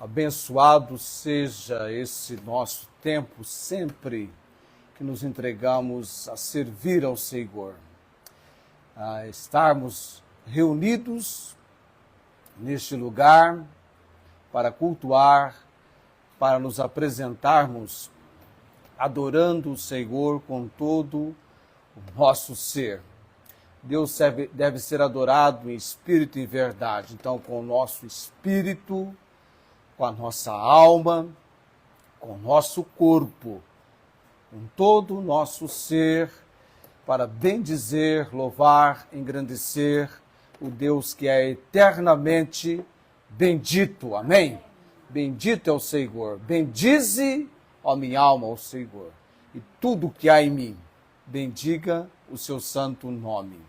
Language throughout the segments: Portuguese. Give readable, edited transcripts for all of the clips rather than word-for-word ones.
Abençoado seja esse nosso tempo sempre que nos entregamos a servir ao Senhor, a estarmos reunidos neste lugar para cultuar, para nos apresentarmos adorando o Senhor com todo o nosso ser. Deus deve ser adorado em espírito e verdade. Então, com o nosso espírito, com a nossa alma, com o nosso corpo, com todo o nosso ser, para bendizer, louvar, engrandecer o Deus que é eternamente bendito. Amém? Bendito é o Senhor. Bendize, ó minha alma, ao Senhor. E tudo que há em mim, bendiga o seu santo nome.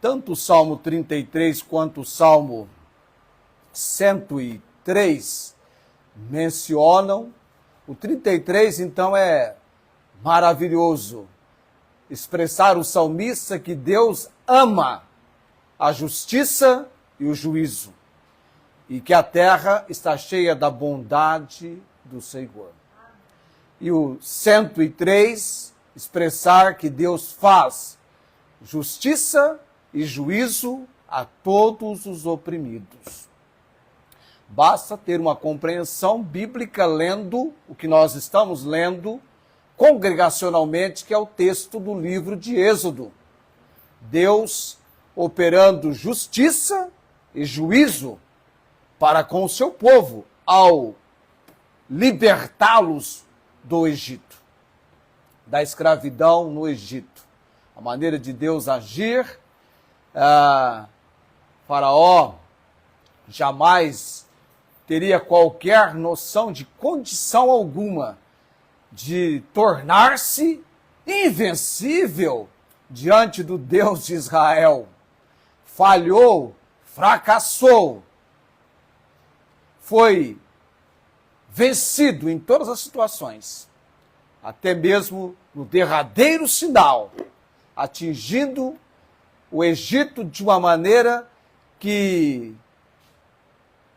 Tanto o Salmo 33 quanto o Salmo 103 mencionam. O 33, então, é maravilhoso. Expressar o salmista que Deus ama a justiça e o juízo, e que a terra está cheia da bondade do Senhor. E o 103, expressar que Deus faz justiça e juízo a todos os oprimidos. Basta ter uma compreensão bíblica lendo o que nós estamos lendo congregacionalmente, que é o texto do livro de Êxodo. Deus operando justiça e juízo para com o seu povo ao libertá-los do Egito, da escravidão no Egito. A maneira de Deus agir, Faraó jamais teria qualquer noção de condição alguma de tornar-se invencível diante do Deus de Israel. Falhou, fracassou, foi vencido em todas as situações, até mesmo no derradeiro sinal, atingindo o Egito de uma maneira que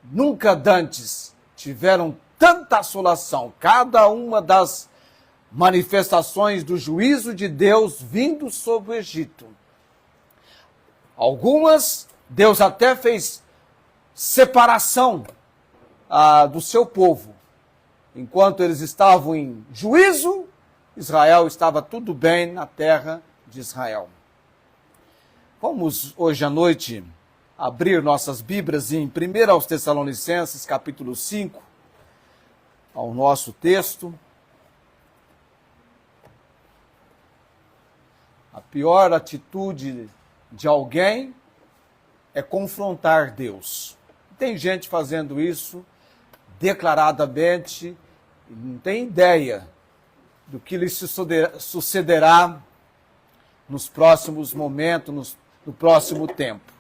nunca dantes tiveram tanta assolação. Cada uma das manifestações do juízo de Deus vindo sobre o Egito. Algumas, Deus até fez separação do seu povo. Enquanto eles estavam em juízo, Israel estava tudo bem na terra de Israel. Vamos hoje à noite abrir nossas Bíblias em 1 aos Tessalonicenses, capítulo 5, ao nosso texto. A pior atitude de alguém é confrontar Deus. Tem gente fazendo isso declaradamente e não tem ideia do que lhe sucederá nos próximos momentos, no próximo tempo.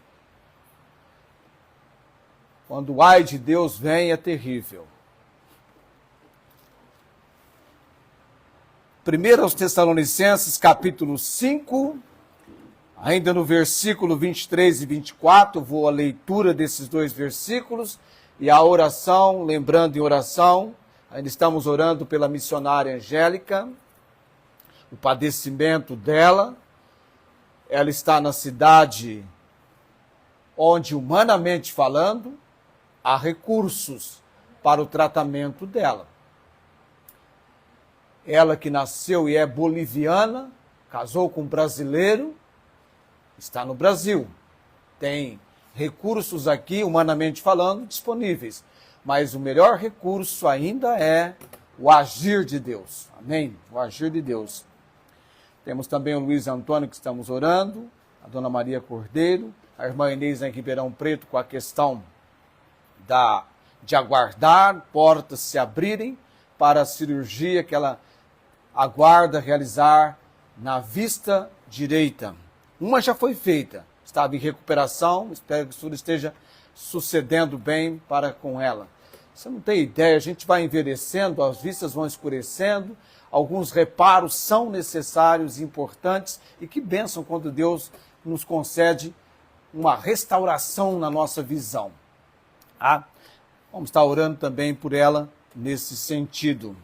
Quando o ai de Deus vem, é terrível. 1 aos Tessalonicenses, capítulo 5, ainda no versículo 23 e 24, vou à leitura desses dois versículos e a oração, lembrando em oração, ainda estamos orando pela missionária Angélica, o padecimento dela. Ela está na cidade onde, humanamente falando, há recursos para o tratamento dela. Ela que nasceu e é boliviana, casou com um brasileiro, está no Brasil. Tem recursos aqui, humanamente falando, disponíveis. Mas o melhor recurso ainda é o agir de Deus. Amém? O agir de Deus. Temos também o Luiz Antônio, que estamos orando, a Dona Maria Cordeiro, a irmã Inês em Ribeirão Preto, com a questão de aguardar portas se abrirem para a cirurgia que ela aguarda realizar na vista direita. Uma já foi feita, estava em recuperação, espero que tudo esteja sucedendo bem para com ela. Você não tem ideia, a gente vai envelhecendo, as vistas vão escurecendo, alguns reparos são necessários e importantes, e que bênção quando Deus nos concede uma restauração na nossa visão. Vamos estar orando também por ela nesse sentido.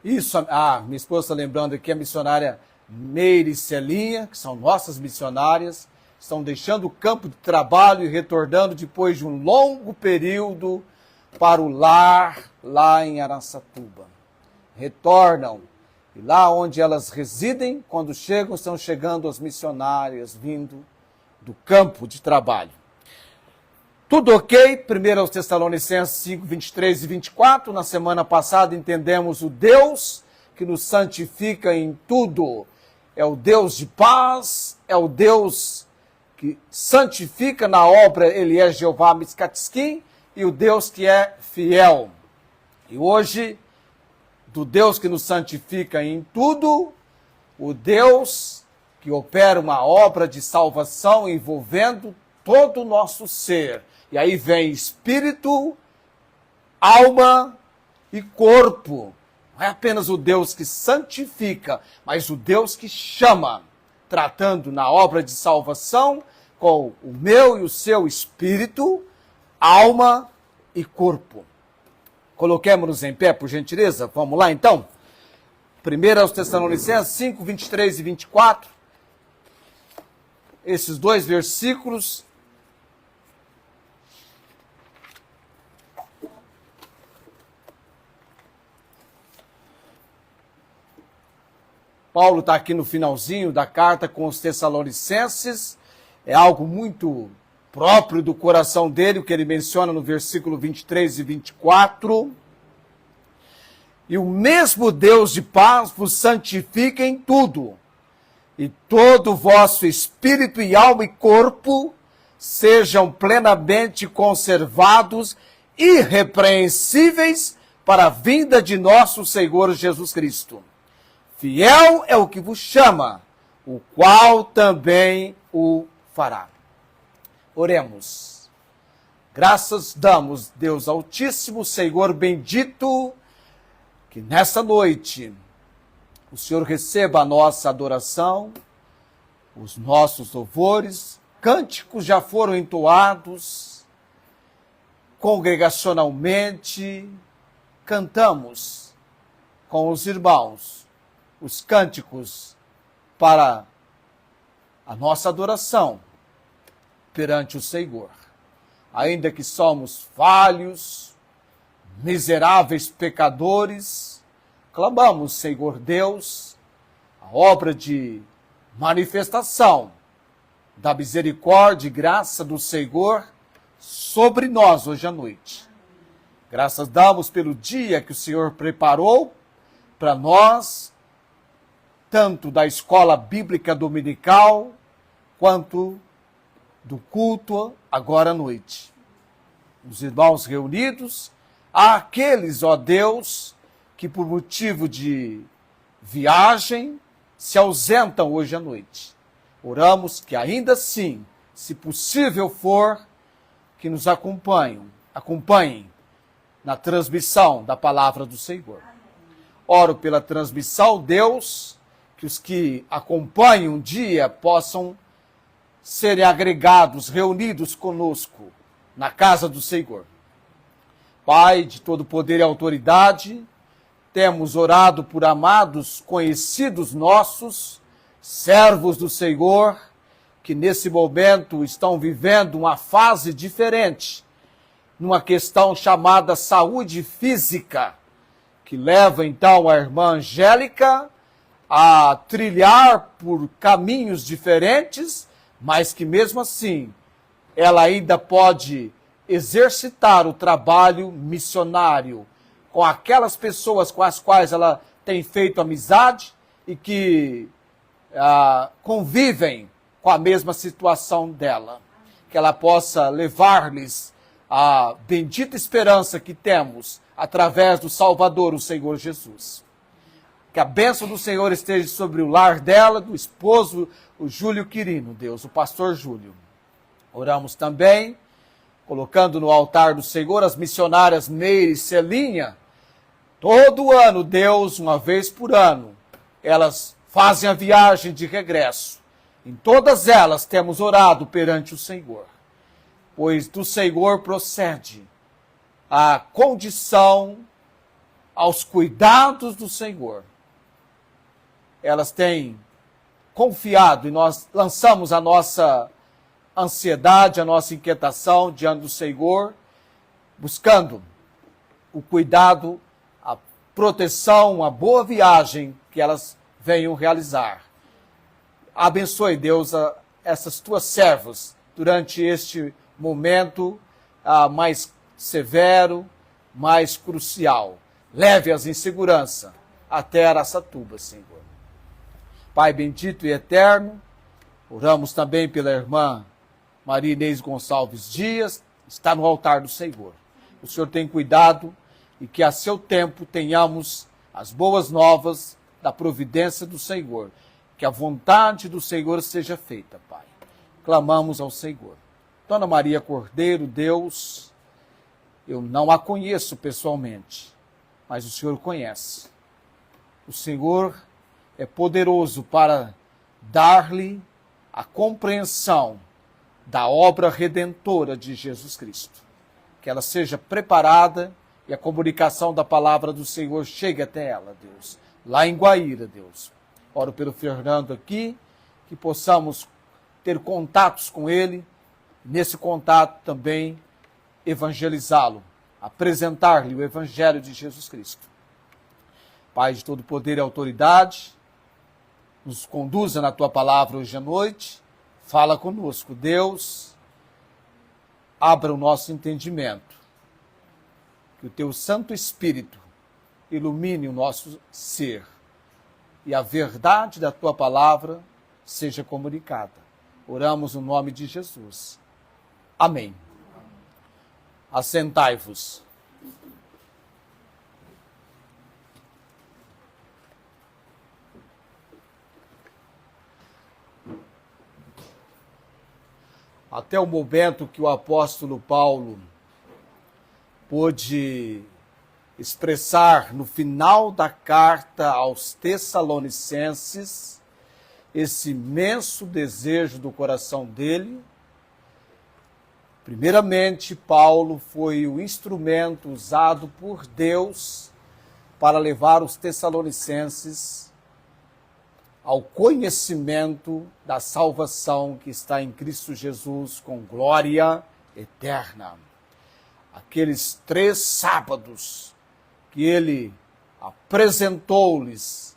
Isso, minha esposa está lembrando aqui a missionária Meire e Celinha, que são nossas missionárias, estão deixando o campo de trabalho e retornando depois de um longo período para o lar lá em Araçatuba. Retornam, e lá onde elas residem, quando chegam, estão chegando as missionárias vindo do campo de trabalho. Tudo ok? 1 Tessalonicenses 5, 23 e 24. Na semana passada entendemos o Deus que nos santifica em tudo. É o Deus de paz, é o Deus que santifica na obra, ele é Jeová Miskatskin, e o Deus que é fiel. E hoje, do Deus que nos santifica em tudo, o Deus que opera uma obra de salvação envolvendo todo o nosso ser. E aí vem espírito, alma e corpo. Não é apenas o Deus que santifica, mas o Deus que chama, tratando na obra de salvação com o meu e o seu espírito, alma e corpo. Coloquemos-nos em pé, por gentileza. Vamos lá, então. 1 Tessalonicenses 5, 23 e 24. Esses dois versículos. Paulo está aqui no finalzinho da carta com os Tessalonicenses. É algo muito próprio do coração dele, o que ele menciona no versículo 23 e 24. E o mesmo Deus de paz vos santifica em tudo, e todo o vosso espírito e alma e corpo sejam plenamente conservados, irrepreensíveis, para a vinda de nosso Senhor Jesus Cristo. Fiel é o que vos chama, o qual também o fará. Oremos. Graças damos, Deus Altíssimo, Senhor bendito, que nessa noite o Senhor receba a nossa adoração, os nossos louvores, cânticos já foram entoados, congregacionalmente, cantamos com os irmãos os cânticos para a nossa adoração perante o Senhor. Ainda que somos falhos, miseráveis pecadores, clamamos, Senhor Deus, a obra de manifestação da misericórdia e graça do Senhor sobre nós hoje à noite. Graças damos pelo dia que o Senhor preparou para nós, tanto da escola bíblica dominical, quanto do culto agora à noite. Os irmãos reunidos, há aqueles, ó Deus, que por motivo de viagem se ausentam hoje à noite. Oramos que ainda assim, se possível for, que nos acompanhem na transmissão da palavra do Senhor. Oro pela transmissão, Deus, que os que acompanham um dia possam serem agregados, reunidos conosco na casa do Senhor. Pai de todo poder e autoridade, temos orado por amados conhecidos nossos, servos do Senhor, que nesse momento estão vivendo uma fase diferente, numa questão chamada saúde física, que leva então a irmã Angélica a trilhar por caminhos diferentes, mas que mesmo assim ela ainda pode exercitar o trabalho missionário com aquelas pessoas com as quais ela tem feito amizade e que convivem com a mesma situação dela. Que ela possa levar-lhes a bendita esperança que temos através do Salvador, o Senhor Jesus. Que a bênção do Senhor esteja sobre o lar dela, do esposo, o Júlio Quirino, Deus, o pastor Júlio. Oramos também, colocando no altar do Senhor as missionárias Meire e Celinha. Todo ano, Deus, uma vez por ano, elas fazem a viagem de regresso. Em todas elas temos orado perante o Senhor. pois do Senhor procede a condição aos cuidados do Senhor. Elas têm confiado e nós lançamos a nossa ansiedade, a nossa inquietação diante do Senhor, buscando o cuidado, a proteção, a boa viagem que elas venham realizar. Abençoe, Deus, essas tuas servas durante este momento mais severo, mais crucial. Leve-as em segurança até Araçatuba, Senhor. Pai bendito e eterno, oramos também pela irmã Maria Inês Gonçalves Dias, está no altar do Senhor. O Senhor tem cuidado e que a seu tempo tenhamos as boas novas da providência do Senhor. Que a vontade do Senhor seja feita, Pai. Clamamos ao Senhor. Dona Maria Cordeiro, Deus, eu não a conheço pessoalmente, mas o Senhor conhece. O Senhor é poderoso para dar-lhe a compreensão da obra redentora de Jesus Cristo. Que ela seja preparada e a comunicação da palavra do Senhor chegue até ela, Deus. Lá em Guaíra, Deus. Oro pelo Fernando aqui, que possamos ter contatos com ele, nesse contato também evangelizá-lo, apresentar-lhe o evangelho de Jesus Cristo. Pai de todo poder e autoridade, nos conduza na tua palavra hoje à noite, fala conosco, Deus, abra o nosso entendimento, que o teu Santo Espírito ilumine o nosso ser e a verdade da tua palavra seja comunicada. Oramos no nome de Jesus. Amém. Assentai-vos. Até o momento que o apóstolo Paulo pôde expressar no final da carta aos Tessalonicenses esse imenso desejo do coração dele. Primeiramente, Paulo foi o instrumento usado por Deus para levar os Tessalonicenses ao conhecimento da salvação que está em Cristo Jesus com glória eterna. Aqueles 3 sábados que ele apresentou-lhes,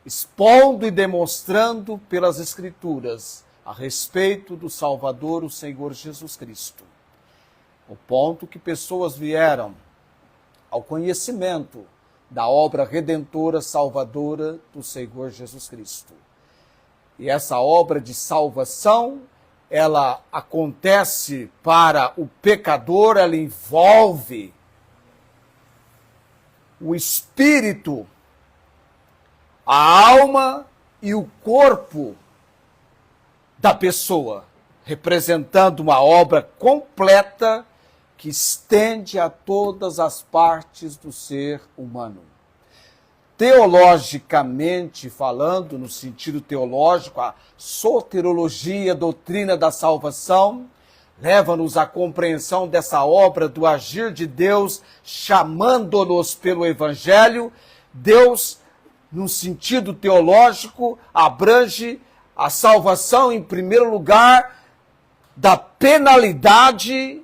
expondo e demonstrando pelas Escrituras a respeito do Salvador, o Senhor Jesus Cristo. O ponto que pessoas vieram ao conhecimento da obra redentora, salvadora do Senhor Jesus Cristo. E essa obra de salvação, ela acontece para o pecador, ela envolve o espírito, a alma e o corpo da pessoa, representando uma obra completa que estende a todas as partes do ser humano. Teologicamente falando, no sentido teológico, a soterologia, a doutrina da salvação, leva-nos à compreensão dessa obra do agir de Deus, chamando-nos pelo Evangelho. Deus, no sentido teológico, abrange a salvação, em primeiro lugar, da penalidade,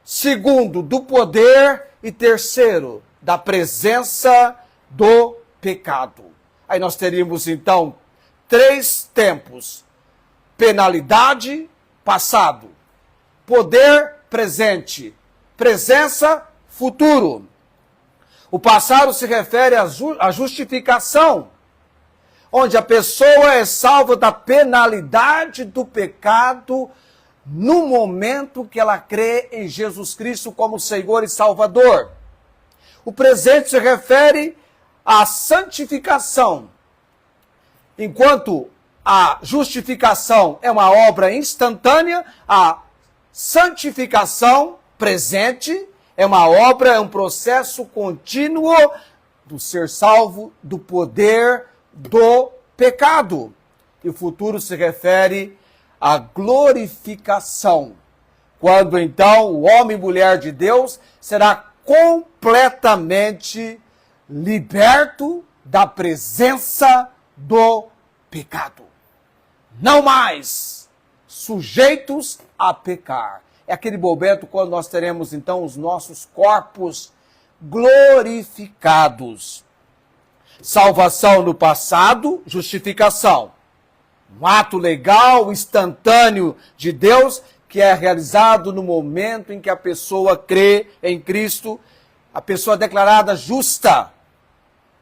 segundo, do poder e terceiro, da presença do pecado. Aí nós teríamos, então, 3 tempos: penalidade, passado; poder, presente; presença, futuro. O passado se refere à justificação, onde a pessoa é salva da penalidade do pecado no momento que ela crê em Jesus Cristo como Senhor e Salvador. O presente se refere à santificação. Enquanto a justificação é uma obra instantânea, a santificação presente é uma obra, é um processo contínuo do ser salvo do poder do pecado. E o futuro se refere à glorificação, quando então o homem e mulher de Deus será completamente liberto da presença do pecado. Não mais sujeitos a pecar. É aquele momento quando nós teremos então os nossos corpos glorificados. Salvação no passado, justificação. Um ato legal, instantâneo de Deus, que é realizado no momento em que a pessoa crê em Cristo, a pessoa é declarada justa.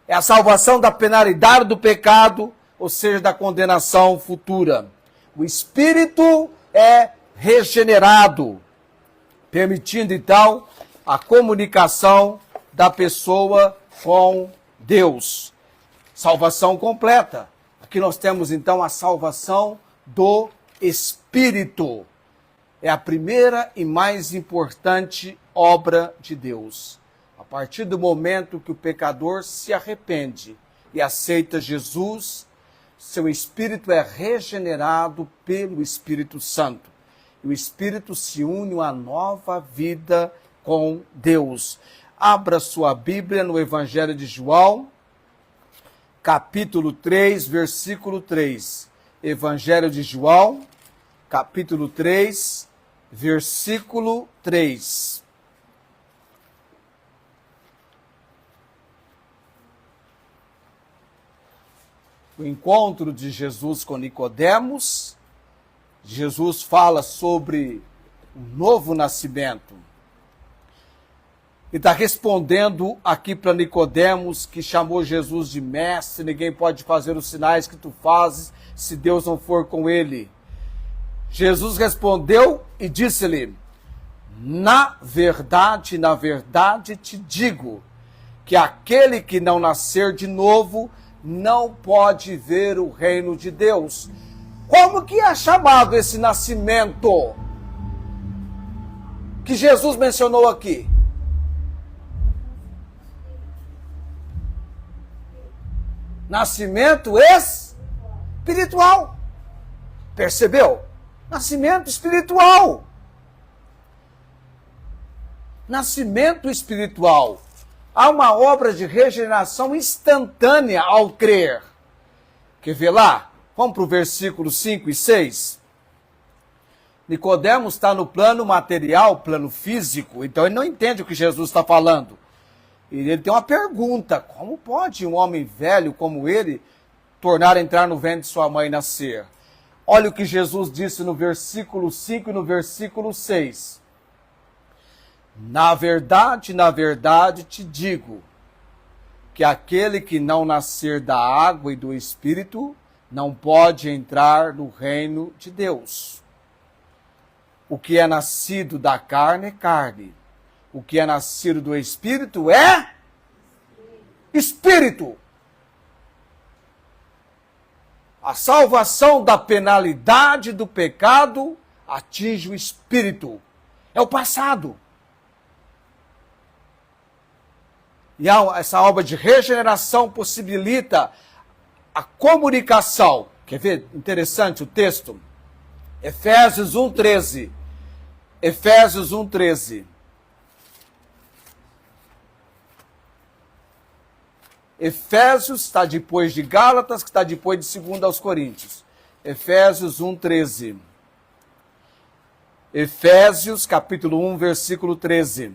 É a salvação da penalidade do pecado, ou seja, da condenação futura. O espírito é regenerado, permitindo então a comunicação da pessoa com Deus. Salvação completa. Aqui nós temos então a salvação do espírito. É a primeira e mais importante obra de Deus. A partir do momento que o pecador se arrepende e aceita Jesus, seu espírito é regenerado pelo Espírito Santo. E o espírito se une a uma nova vida com Deus. Abra sua Bíblia no Evangelho de João, capítulo 3, versículo 3. Evangelho de João, capítulo 3, versículo 3. O encontro de Jesus com Nicodemos. Jesus fala sobre um novo nascimento. E está respondendo aqui para Nicodemos, que chamou Jesus de mestre. Ninguém pode fazer os sinais que tu fazes se Deus não for com ele. Jesus respondeu e disse-lhe: na verdade te digo, que aquele que não nascer de novo não pode ver o reino de Deus. Como que é chamado esse nascimento que Jesus mencionou aqui? Nascimento espiritual. Percebeu? Nascimento espiritual. Nascimento espiritual. Há uma obra de regeneração instantânea ao crer. Quer ver lá? Vamos para o versículo 5 e 6. Nicodemos está no plano material, plano físico, então ele não entende o que Jesus está falando. E ele tem uma pergunta: como pode um homem velho como ele tornar a entrar no ventre de sua mãe e nascer? Olha o que Jesus disse no versículo 5 e no versículo 6. Na verdade te digo, que aquele que não nascer da água e do Espírito não pode entrar no reino de Deus. O que é nascido da carne é carne. O que é nascido do Espírito é Espírito. A salvação da penalidade do pecado atinge o Espírito. É o passado. E essa obra de regeneração possibilita a comunicação. Quer ver? Interessante o texto. Efésios 1:13. Efésios 1:13. Efésios está depois de Gálatas, que está depois de 2 aos Coríntios. Efésios 1:13. Efésios, capítulo 1, versículo 13.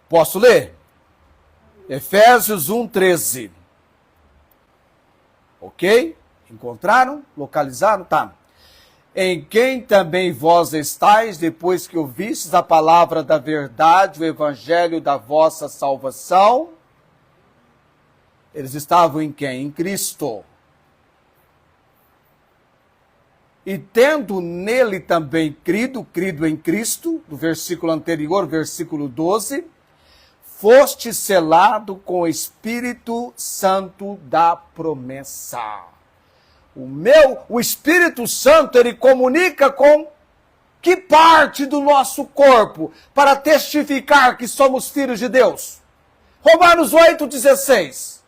Posso ler? Efésios 1:13. Ok? Encontraram? Localizaram? Tá. Em quem também vós estáis, depois que ouvistes a palavra da verdade, o evangelho da vossa salvação. Eles estavam em quem? Em Cristo. E tendo nele também crido em Cristo, do versículo anterior, versículo 12, foste selado com o Espírito Santo da promessa. O Espírito Santo, ele comunica com que parte do nosso corpo para testificar que somos filhos de Deus? Romanos 8,16.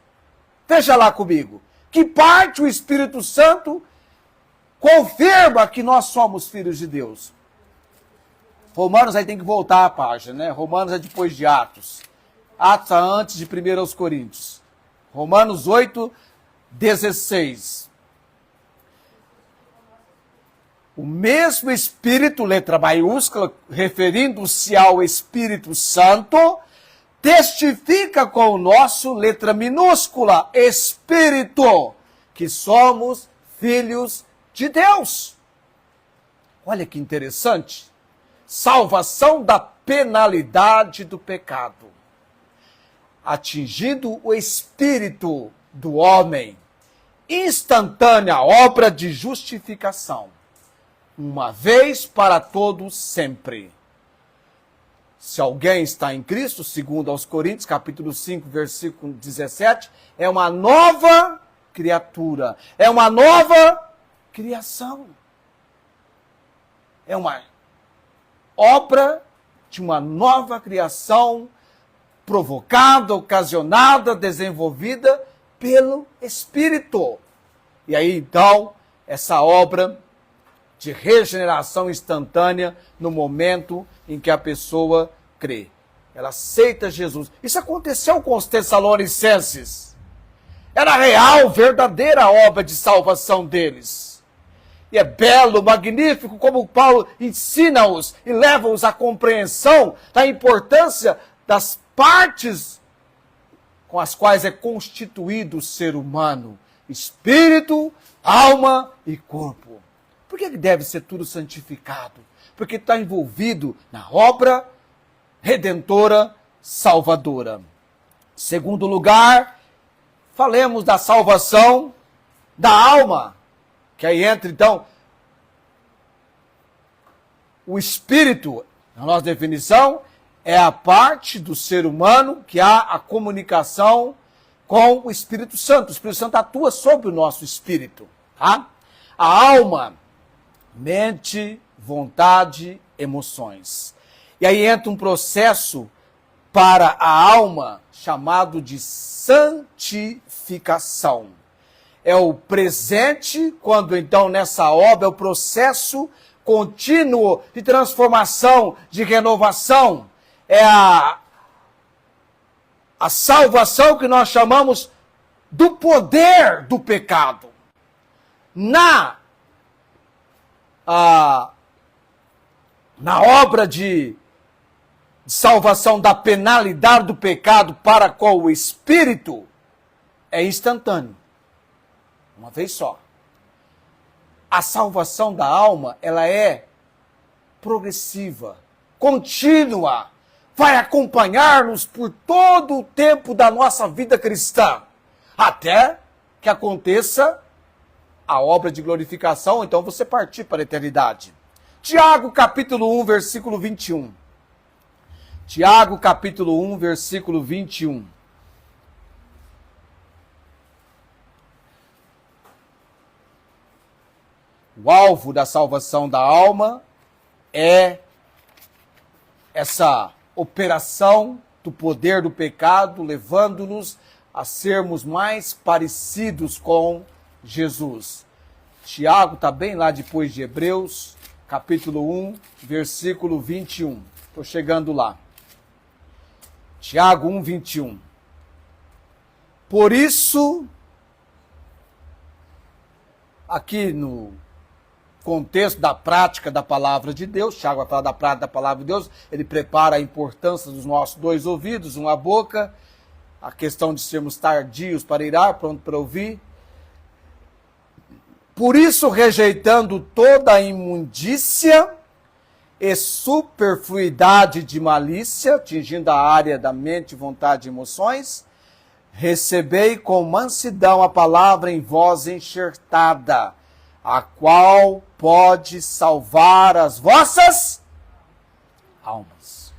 Veja lá comigo. Que parte o Espírito Santo confirma que nós somos filhos de Deus. Romanos aí tem que voltar a página, né? Romanos é depois de Atos. Atos é antes de 1 Coríntios. Romanos 8, 16. O mesmo Espírito, letra maiúscula, referindo-se ao Espírito Santo, testifica com o nosso, letra minúscula, Espírito, que somos filhos de Deus. Olha que interessante. Salvação da penalidade do pecado, atingindo o espírito do homem, instantânea obra de justificação, uma vez para todos sempre. Se alguém está em Cristo, segundo aos Coríntios, capítulo 5, versículo 17, é uma nova criatura, é uma nova criação. É uma obra de uma nova criação, provocada, ocasionada, desenvolvida pelo Espírito. E aí, então, essa obra de regeneração instantânea no momento em que a pessoa crê. Ela aceita Jesus. Isso aconteceu com os Tessalonicenses. Era real, verdadeira obra de salvação deles. E é belo, magnífico, como Paulo ensina-os e leva-os à compreensão da importância das partes com as quais é constituído o ser humano: espírito, alma e corpo. Por que ele deve ser tudo santificado? Porque está envolvido na obra redentora, salvadora. Segundo lugar, falemos da salvação da alma. Que aí entra, então, o espírito, na nossa definição, é a parte do ser humano que há a comunicação com o Espírito Santo. O Espírito Santo atua sobre o nosso espírito. Tá? A alma, mente, vontade, emoções. E aí entra um processo para a alma chamado de santificação. É o presente, quando então nessa obra é o processo contínuo de transformação, de renovação. É a salvação que nós chamamos do poder do pecado. Na obra de salvação da penalidade do pecado para com o Espírito, é instantâneo. Uma vez só. A salvação da alma, ela é progressiva, contínua, vai acompanhar-nos por todo o tempo da nossa vida cristã, até que aconteça a obra de glorificação, então você partir para a eternidade. Tiago, capítulo 1, versículo 21. Tiago, capítulo 1, versículo 21. O alvo da salvação da alma é essa operação do poder do pecado, levando-nos a sermos mais parecidos com Jesus. Tiago está bem lá depois de Hebreus, capítulo 1, versículo 21. Estou chegando lá. Tiago 1, 21. Por isso, aqui no contexto da prática da palavra de Deus, Tiago vai falar da prática da palavra de Deus, ele prepara a importância dos nossos dois ouvidos, uma boca, a questão de sermos tardios para irar, pronto para ouvir. Por isso, rejeitando toda a imundícia e superfluidade de malícia, atingindo a área da mente, vontade e emoções, recebei com mansidão a palavra em vós enxertada, a qual pode salvar as vossas almas.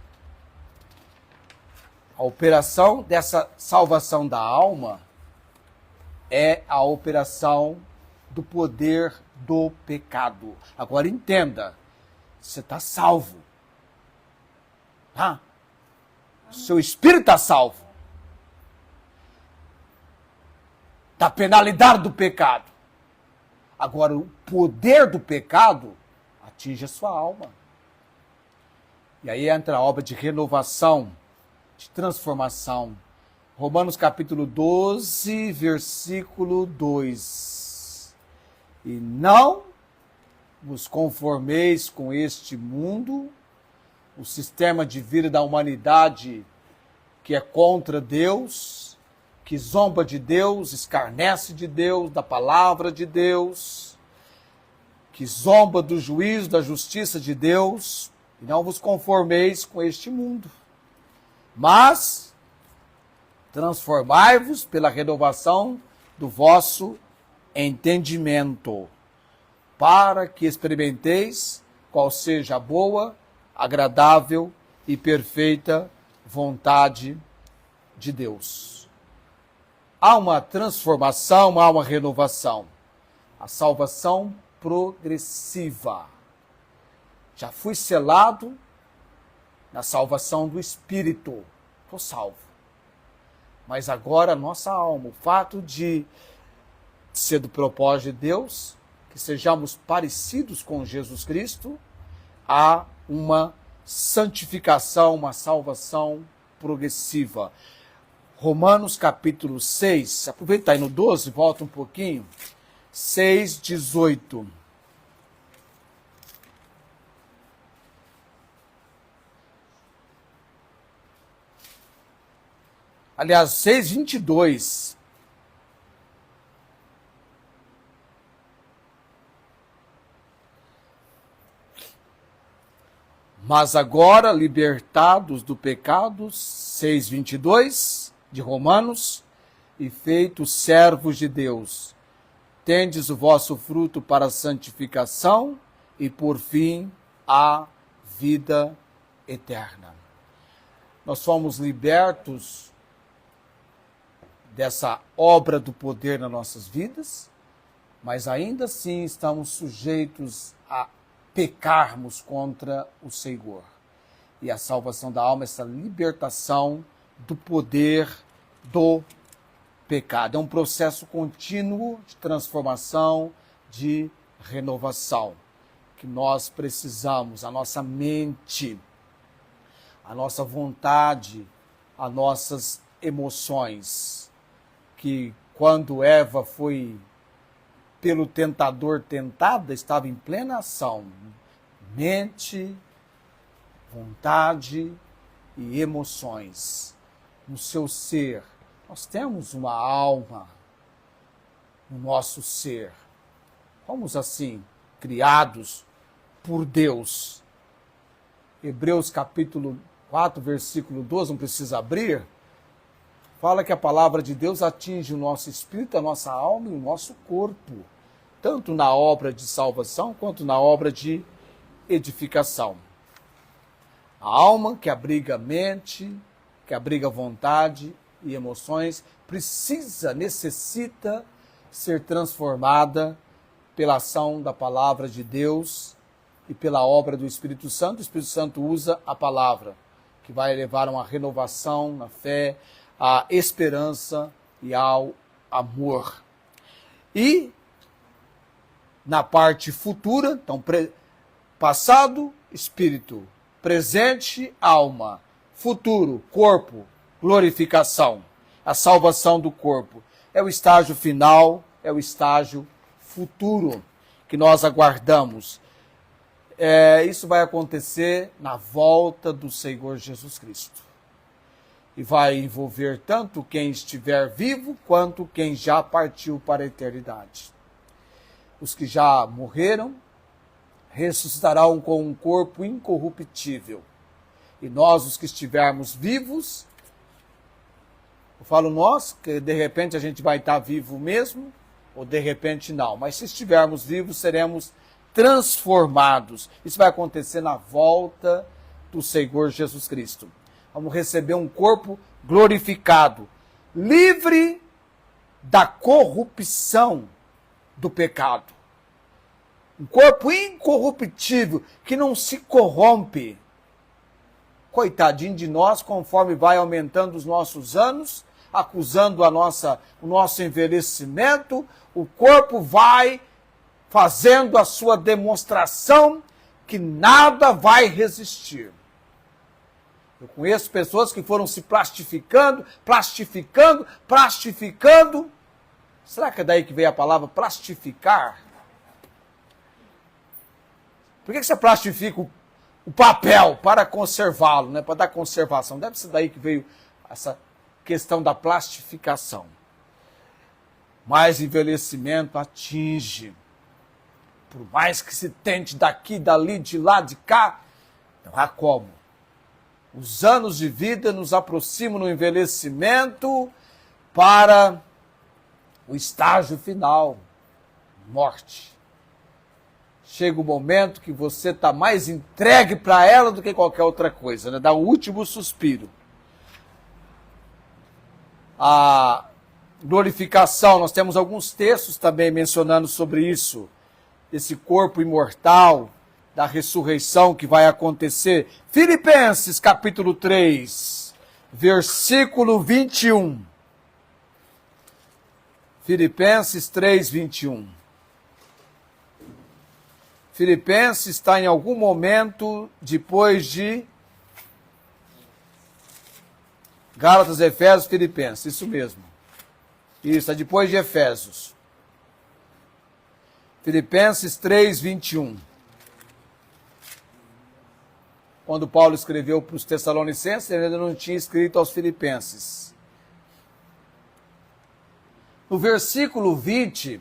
A operação dessa salvação da alma é a operação do poder do pecado. Agora entenda, você está salvo. Tá? Seu espírito está salvo da penalidade do pecado. Agora, o poder do pecado atinge a sua alma. E aí entra a obra de renovação, de transformação. Romanos capítulo 12, versículo 2. E não vos conformeis com este mundo, o sistema de vida da humanidade que é contra Deus, que zomba de Deus, escarnece de Deus, da palavra de Deus, que zomba do juízo, da justiça de Deus. E não vos conformeis com este mundo, mas transformai-vos pela renovação do vosso entendimento, para que experimenteis qual seja a boa, agradável e perfeita vontade de Deus. Há uma transformação, há uma renovação. A salvação progressiva. Já fui selado na salvação do Espírito. Estou salvo. Mas agora a nossa alma, o fato de ser do propósito de Deus, que sejamos parecidos com Jesus Cristo, há uma santificação, uma salvação progressiva. Romanos capítulo 6, aproveita aí no 12, volta um pouquinho. 6, 18. Aliás, 6, 22. Mas agora, libertados do pecado, 6, 22, de Romanos, e feitos servos de Deus, tendes o vosso fruto para a santificação e, por fim, a vida eterna. Nós fomos libertos dessa obra do poder nas nossas vidas, mas ainda assim estamos sujeitos a pecarmos contra o Senhor. E a salvação da alma, essa libertação do poder do pecado. É um processo contínuo de transformação, de renovação, que nós precisamos, a nossa mente, a nossa vontade, as nossas emoções, que quando Eva foi pelo tentador tentada, estava em plena ação. Mente, vontade e emoções no seu ser. Nós temos uma alma no nosso ser. Fomos assim, criados por Deus. Hebreus capítulo 4, versículo 12, não precisa abrir. Fala que a palavra de Deus atinge o nosso espírito, a nossa alma e o nosso corpo, tanto na obra de salvação quanto na obra de edificação. A alma, que abriga a mente, que abriga a vontade e emoções, necessita ser transformada pela ação da palavra de Deus e pela obra do Espírito Santo. O Espírito Santo usa a palavra, que vai levar a uma renovação na fé, à esperança e ao amor. E na parte futura, então, passado, espírito, presente, alma, futuro, corpo, glorificação, a salvação do corpo. É o estágio final, é o estágio futuro que nós aguardamos. Isso vai acontecer na volta do Senhor Jesus Cristo. E vai envolver tanto quem estiver vivo, quanto quem já partiu para a eternidade. Os que já morreram ressuscitarão com um corpo incorruptível. E nós, os que estivermos vivos, eu falo nós, que de repente a gente vai estar vivo mesmo, ou de repente não. Mas se estivermos vivos, seremos transformados. Isso vai acontecer na volta do Senhor Jesus Cristo. Vamos receber um corpo glorificado, livre da corrupção do pecado. Um corpo incorruptível, que não se corrompe. Coitadinho de nós, conforme vai aumentando os nossos anos, acusando o nosso envelhecimento, o corpo vai fazendo a sua demonstração que nada vai resistir. Eu conheço pessoas que foram se plastificando. Será que é daí que veio a palavra plastificar? Por que você plastifica o papel? Para conservá-lo, né? Para dar conservação. Deve ser daí que veio essa questão da plastificação. Mas envelhecimento atinge. Por mais que se tente daqui, dali, de lá, de cá, não há como. Os anos de vida nos aproximam no envelhecimento para o estágio final, morte. Chega o momento que você está mais entregue para ela do que qualquer outra coisa, né? Dá o último suspiro. A glorificação, nós temos alguns textos também mencionando sobre isso, esse corpo imortal, da ressurreição que vai acontecer. Filipenses capítulo 3, versículo 21. Filipenses 3, 21. Filipenses está em algum momento depois de Gálatas, Efésios, Filipenses, isso mesmo. Isso, é depois de Efésios. Filipenses 3, 21. Quando Paulo escreveu para os Tessalonicenses, ele ainda não tinha escrito aos Filipenses. No versículo 20,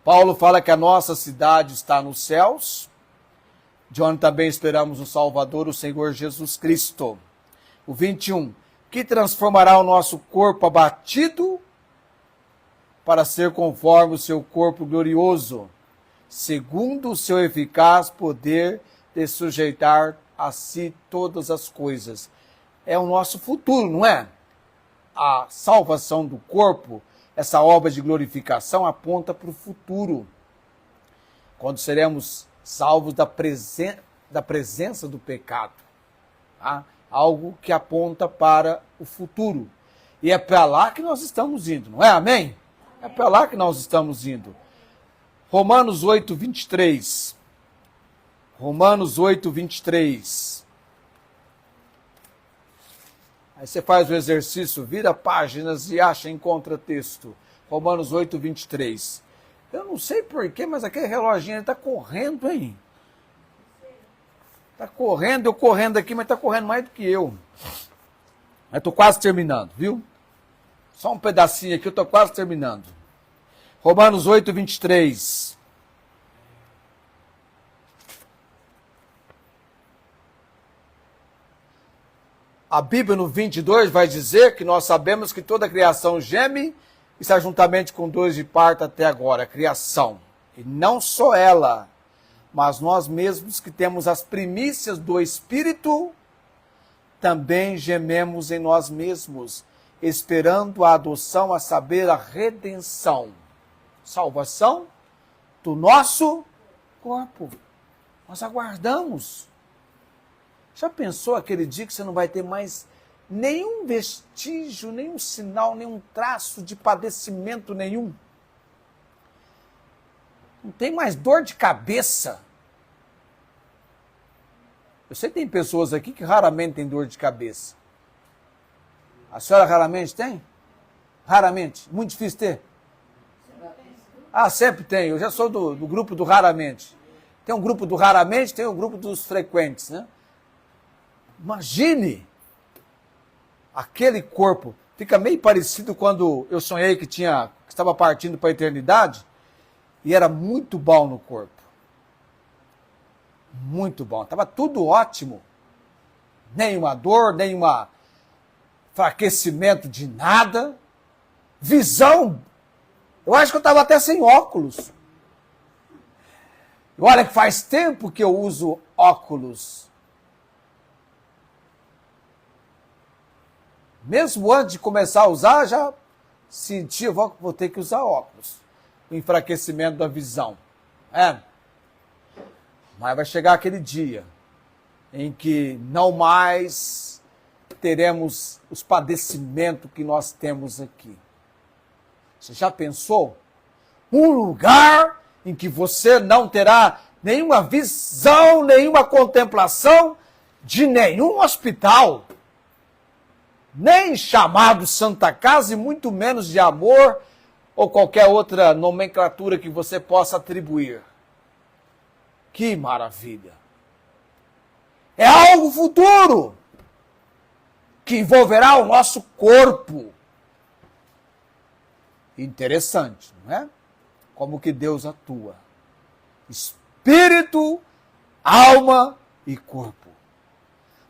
Paulo fala que a nossa cidade está nos céus, de onde também esperamos o Salvador, o Senhor Jesus Cristo. O 21, que transformará o nosso corpo abatido para ser conforme o seu corpo glorioso, segundo o seu eficaz poder de sujeitar a si todas as coisas. É o nosso futuro, não é? A salvação do corpo, essa obra de glorificação aponta para o futuro, quando seremos salvos da presença do pecado. Tá? Algo que aponta para o futuro. E é para lá que nós estamos indo, não é? Amém? É para lá que nós estamos indo. Romanos 8, 23. Romanos 8, 23. Aí você faz o exercício, vira páginas e acha, encontra texto. Romanos 8, 23. Eu não sei porquê, mas aquele reloginho está correndo, hein? Está correndo, eu correndo aqui, mas está correndo mais do que eu. Eu estou quase terminando, viu? Só um pedacinho aqui, eu estou quase terminando. Romanos 8, 23. A Bíblia no 22 vai dizer que nós sabemos que toda a criação geme e está juntamente com dores de parto até agora, a criação. E não só ela, mas nós mesmos que temos as primícias do Espírito, também gememos em nós mesmos, esperando a adoção, a saber, a redenção, salvação do nosso corpo. Nós aguardamos. Já pensou aquele dia que você não vai ter mais nenhum vestígio, nenhum sinal, nenhum traço de padecimento nenhum? Não tem mais dor de cabeça. Eu sei que tem pessoas aqui que raramente têm dor de cabeça. A senhora raramente tem? Raramente. Muito difícil ter? Ah, sempre tem. Eu já sou do grupo do raramente. Tem um grupo do raramente, tem um grupo dos frequentes, né? Imagine aquele corpo. Fica meio parecido quando eu sonhei que estava partindo para a eternidade e era muito bom no corpo. Muito bom. Estava tudo ótimo. Nenhuma dor, nenhum enfraquecimento de nada. Visão. Eu acho que eu estava até sem óculos. E olha que faz tempo que eu uso óculos. Mesmo antes de começar a usar, já senti, vou ter que usar óculos. O enfraquecimento da visão. Mas vai chegar aquele dia em que não mais teremos os padecimentos que nós temos aqui. Você já pensou? Um lugar em que você não terá nenhuma visão, nenhuma contemplação de nenhum hospital, nem chamado Santa Casa, e muito menos de amor ou qualquer outra nomenclatura que você possa atribuir. Que maravilha! É algo futuro que envolverá o nosso corpo. Interessante, não é? Como que Deus atua. Espírito, alma e corpo.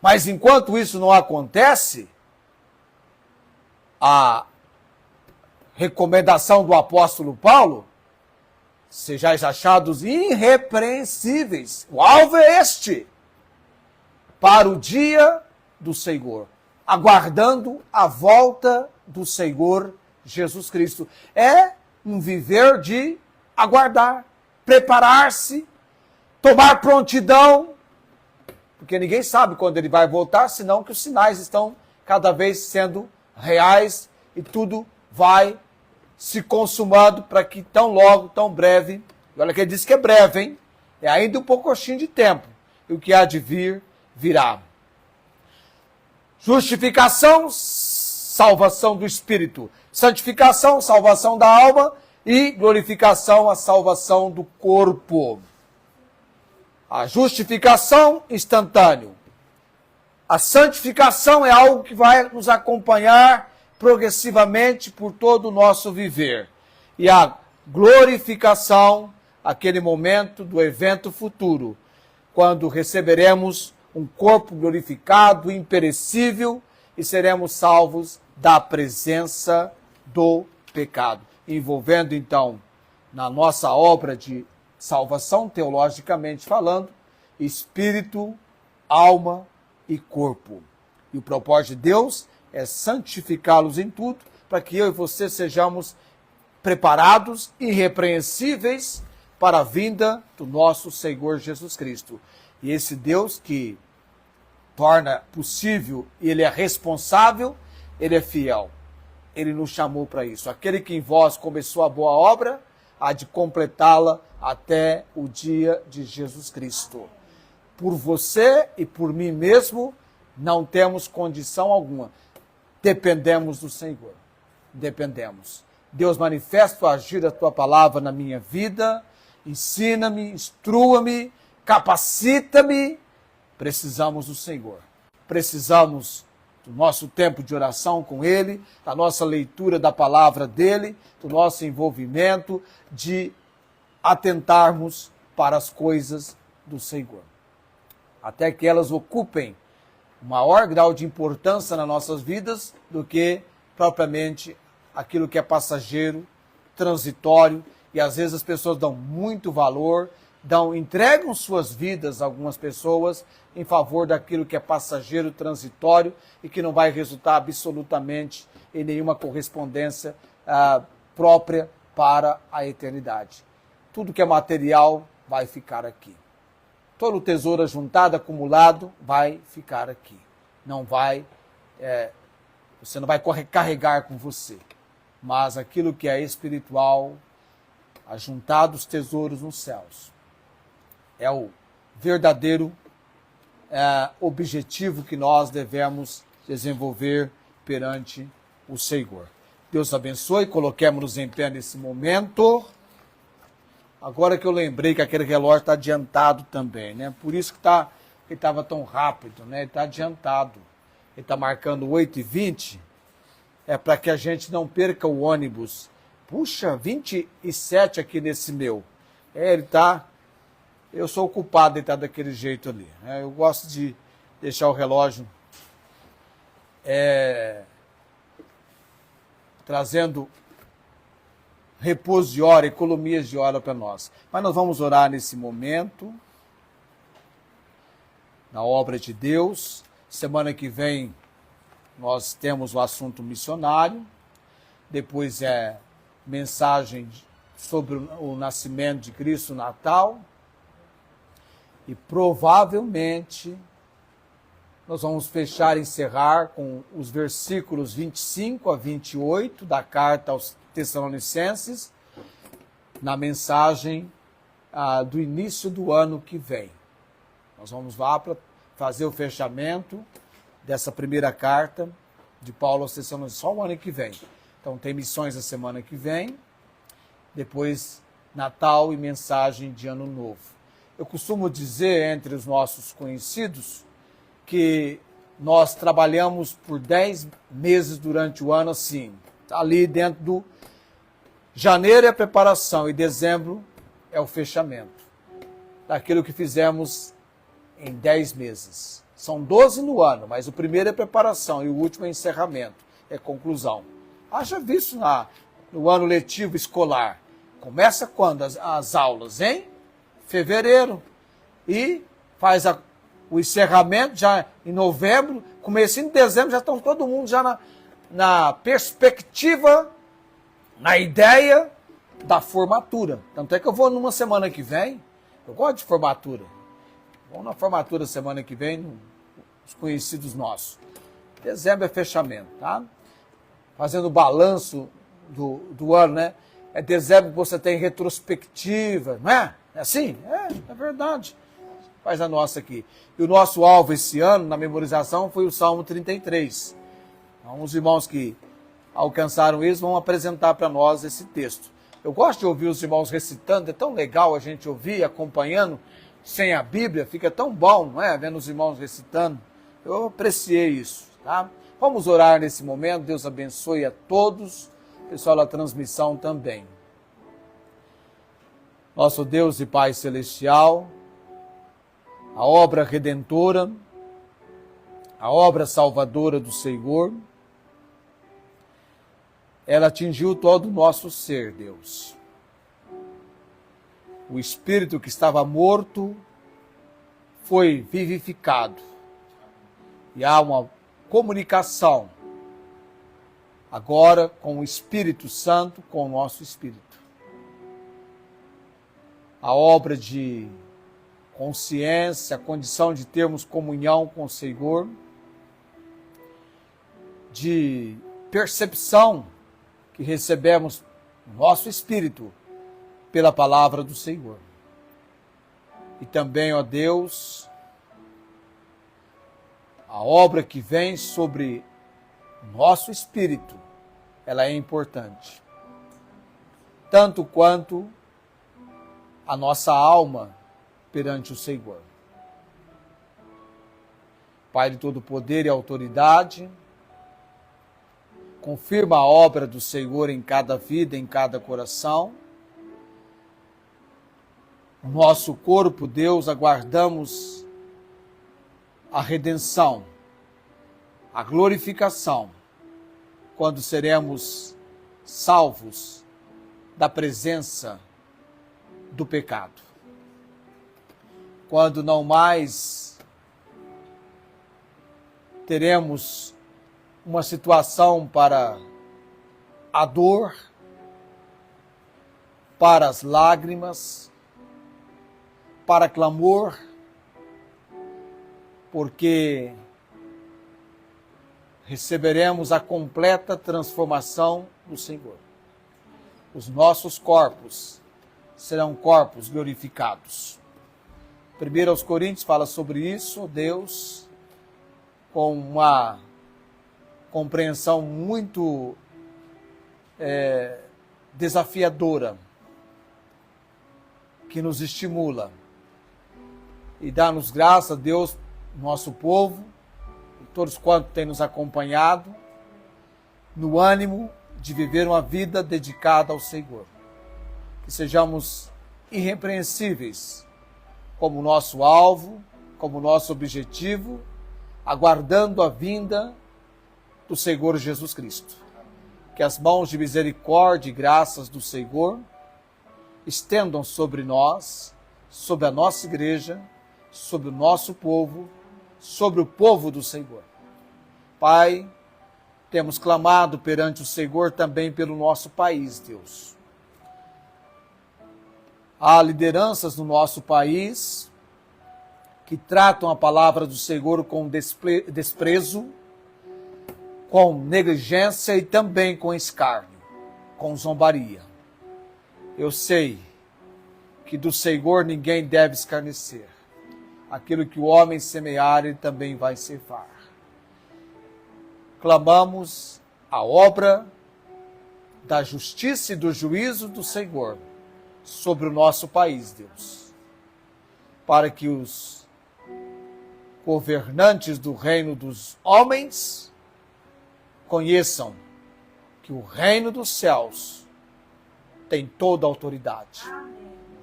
Mas enquanto isso não acontece, a recomendação do apóstolo Paulo, sejais achados irrepreensíveis. O alvo é este, para o dia do Senhor, aguardando a volta do Senhor Jesus Cristo. É um viver de aguardar, preparar-se, tomar prontidão, porque ninguém sabe quando ele vai voltar, senão que os sinais estão cada vez sendo reais e tudo vai se consumando para que tão logo, tão breve, olha que ele disse que é breve, hein? É ainda um pouquinho de tempo, e o que há de vir, virá. Justificação, salvação do espírito. Santificação, salvação da alma. E glorificação, a salvação do corpo. A justificação, instantâneo. A santificação é algo que vai nos acompanhar progressivamente por todo o nosso viver. E a glorificação, aquele momento do evento futuro, quando receberemos um corpo glorificado, imperecível, e seremos salvos da presença do pecado. Envolvendo, então, na nossa obra de salvação, teologicamente falando, espírito, alma e corpo. E o propósito de Deus é santificá-los em tudo, para que eu e você sejamos preparados, irrepreensíveis, para a vinda do nosso Senhor Jesus Cristo. E esse Deus que torna possível, ele é responsável, ele é fiel. Ele nos chamou para isso. Aquele que em vós começou a boa obra, há de completá-la até o dia de Jesus Cristo. Por você e por mim mesmo, não temos condição alguma. Dependemos do Senhor. Dependemos. Deus, manifesta o agir da tua palavra na minha vida. Ensina-me, instrua-me, capacita-me. Precisamos do Senhor. Precisamos do nosso tempo de oração com Ele, da nossa leitura da palavra dEle, do nosso envolvimento, de atentarmos para as coisas do Senhor. Até que elas ocupem um maior grau de importância nas nossas vidas do que propriamente aquilo que é passageiro, transitório, e às vezes as pessoas dão muito valor, entregam suas vidas a algumas pessoas em favor daquilo que é passageiro, transitório e que não vai resultar absolutamente em nenhuma correspondência própria para a eternidade. Tudo que é material vai ficar aqui. Todo o tesouro ajuntado, acumulado, vai ficar aqui. Você não vai carregar com você. Mas aquilo que é espiritual, ajuntado os tesouros nos céus, é o verdadeiro objetivo que nós devemos desenvolver perante o Senhor. Deus abençoe, coloquemos-nos em pé nesse momento. Agora que eu lembrei que aquele relógio está adiantado também, né? Por isso que ele estava tão rápido, né? Ele está adiantado. Ele está marcando 8h20, é para que a gente não perca o ônibus. Puxa, 27 aqui nesse meu. Ele está... Eu sou o culpado de estar daquele jeito ali. Né? Eu gosto de deixar o relógio trazendo repouso de hora, economias de hora para nós. Mas nós vamos orar nesse momento, na obra de Deus. Semana que vem nós temos o assunto missionário. Depois mensagem sobre o nascimento de Cristo, o Natal. E provavelmente nós vamos fechar e encerrar com os versículos 25 a 28 da carta aos Tessalonicenses, na mensagem do início do ano que vem. Nós vamos lá para fazer o fechamento dessa primeira carta de Paulo aos Tessalonicenses, só o ano que vem. Então tem missões a semana que vem, depois Natal e mensagem de Ano Novo. Eu costumo dizer entre os nossos conhecidos que nós trabalhamos por 10 meses durante o ano assim, ali dentro do janeiro é a preparação e dezembro é o fechamento daquilo que fizemos em 10 meses. São 12 no ano, mas o primeiro é preparação e o último é encerramento, é conclusão. Haja visto no ano letivo escolar. Começa quando as aulas? Em fevereiro. E faz o encerramento já em novembro, comecinho de dezembro, já estão todo mundo já na perspectiva, na ideia da formatura. Tanto é que eu vou numa semana que vem, eu gosto de formatura. Vamos na formatura semana que vem, os conhecidos nossos. Dezembro é fechamento, tá? Fazendo o balanço do ano, né? É dezembro que você tem retrospectiva, não é? É assim? É verdade. Faz a nossa aqui. E o nosso alvo esse ano, na memorização, foi o Salmo 33. Então, os irmãos que alcançaram isso vão apresentar para nós esse texto. Eu gosto de ouvir os irmãos recitando, é tão legal a gente ouvir, acompanhando, sem a Bíblia, fica tão bom, não é? Vendo os irmãos recitando. Eu apreciei isso, tá? Vamos orar nesse momento, Deus abençoe a todos, o pessoal da transmissão também. Nosso Deus e Pai Celestial, a obra redentora, a obra salvadora do Senhor, ela atingiu todo o nosso ser, Deus. O espírito que estava morto foi vivificado. E há uma comunicação agora com o Espírito Santo, com o nosso espírito. A obra de consciência, a condição de termos comunhão com o Senhor, de percepção que recebemos no nosso espírito pela palavra do Senhor. E também, ó Deus, a obra que vem sobre o nosso espírito, ela é importante. Tanto quanto a nossa alma perante o Senhor. Pai de todo poder e autoridade, confirma a obra do Senhor em cada vida, em cada coração. O nosso corpo, Deus, aguardamos a redenção, a glorificação, quando seremos salvos da presença do pecado. Quando não mais teremos uma situação para a dor, para as lágrimas, para clamor, porque receberemos a completa transformação do Senhor. Os nossos corpos serão corpos glorificados. 1 aos Coríntios fala sobre isso, Deus, com uma compreensão muito desafiadora, que nos estimula e dá-nos graça, Deus, nosso povo, e todos quantos têm nos acompanhado, no ânimo de viver uma vida dedicada ao Senhor. Que sejamos irrepreensíveis como nosso alvo, como nosso objetivo, aguardando a vinda do Senhor Jesus Cristo. Que as mãos de misericórdia e graças do Senhor estendam sobre nós, sobre a nossa igreja, sobre o nosso povo, sobre o povo do Senhor. Pai, temos clamado perante o Senhor também pelo nosso país, Deus. Há lideranças no nosso país que tratam a palavra do Senhor com desprezo, com negligência e também com escárnio, com zombaria. Eu sei que do Senhor ninguém deve escarnecer. Aquilo que o homem semear, ele também vai ceifar. Clamamos a obra da justiça e do juízo do Senhor sobre o nosso país, Deus, para que os governantes do reino dos homens conheçam que o reino dos céus tem toda a autoridade,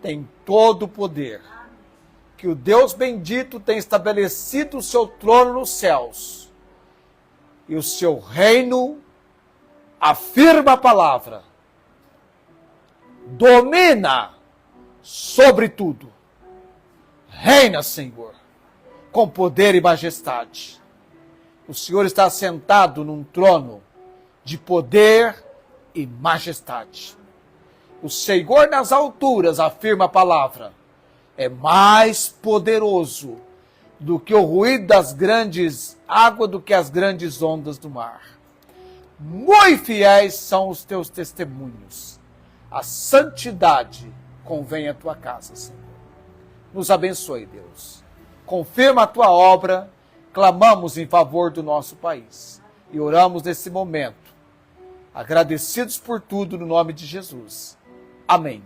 tem todo o poder, que o Deus bendito tem estabelecido o seu trono nos céus, e o seu reino afirma a palavra, domina sobre tudo, reina, Senhor, com poder e majestade. O Senhor está sentado num trono de poder e majestade. O Senhor nas alturas, afirma a palavra, é mais poderoso do que o ruído das grandes águas, do que as grandes ondas do mar. Muito fiéis são os teus testemunhos. A santidade convém à tua casa, Senhor. Nos abençoe, Deus. Confirma a tua obra. Clamamos em favor do nosso país. E oramos nesse momento, agradecidos por tudo, no nome de Jesus. Amém.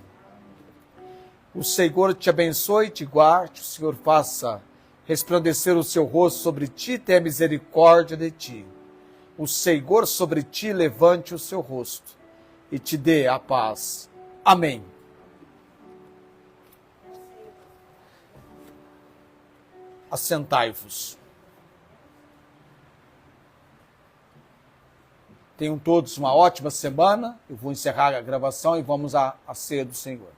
O Senhor te abençoe e te guarde. O Senhor faça resplandecer o seu rosto sobre ti e tenha misericórdia de ti. O Senhor sobre ti levante o seu rosto e te dê a paz. Amém. Assentai-vos. Tenham todos uma ótima semana. Eu vou encerrar a gravação e vamos à ceia do Senhor.